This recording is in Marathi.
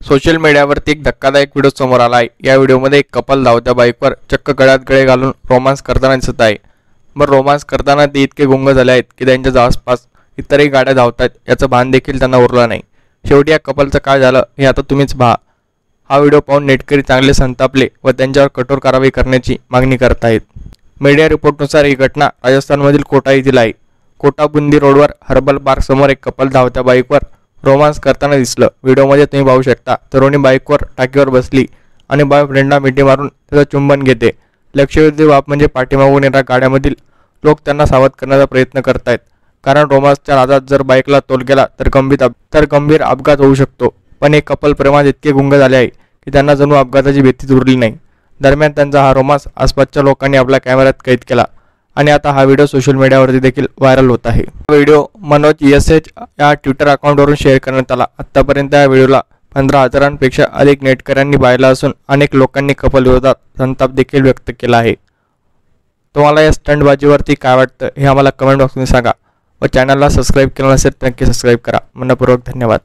सोशल मीडियावरती एक धक्कादायक व्हिडिओ समोर आला आहे। या व्हिडिओमध्ये एक कपल धावत्या बाईकवर चक्क गळ्यात गळे घालून रोमांस करताना दिसत आहे। मग रोमांस करताना ते इतके गुंग झाले आहेत की त्यांच्या आसपास इतरही गाड्या धावतात याचं भान देखील त्यांना उरलं नाही। शेवटी या कपलचं काय झालं हे आता तुम्हीच पहा। हा व्हिडिओ पाहून नेटकरी चांगले संतापले व त्यांच्यावर कठोर कारवाई करण्याची मागणी करत आहेत। मीडिया रिपोर्टनुसार ही घटना राजस्थानमधील कोटा येथील आहे। कोटा बुंदी रोडवर हर्बल पार्क समोर एक कपल धावत्या बाईकवर रोमांस करताना दिसलं। व्हिडिओमध्ये तुम्ही पाहू शकता तरुणी बाईकवर टाकीवर बसली आणि बॉयफ्रेंडला मिठी मारून त्याचं चुंबन घेते। लक्षवेधी बाब म्हणजे पाठीमागून येणाऱ्या गाड्यामधील लोक त्यांना सावध करण्याचा प्रयत्न करतायत, कारण रोमांसच्या नादात जर बाईकला तोल गेला तर गंभीर अपघात होऊ शकतो। पण हे कपल प्रेमात इतके गुंग झाले आहे की त्यांना जणू अपघाताची भीतीच उरली नाही। दरम्यान त्यांचा हा रोमांस आसपासच्या लोकांनी आपल्या कॅमेऱ्यात कैद केला आणि आता हा व्हिडिओ सोशल मीडियावरती देखील व्हायरल होत आहे। हा व्हिडिओ मनोज एसएच या ट्विटर अकाउंटवरून शेअर करण्यात आला। आतापर्यंत या व्हिडिओला 15,000पेक्षा अधिक नेटकऱ्यांनी पाहिला असून अनेक लोकांनी कपल विरोधात संताप देखील व्यक्त केला आहे। तुम्हाला या स्टंटबाजीवरती काय वाटतं हे आम्हाला कमेंट बॉक्समध्ये सांगा व चॅनलला सबस्क्राईब केलं नसेल तर नक्की सबस्क्राईब करा। मनपूर्वक धन्यवाद।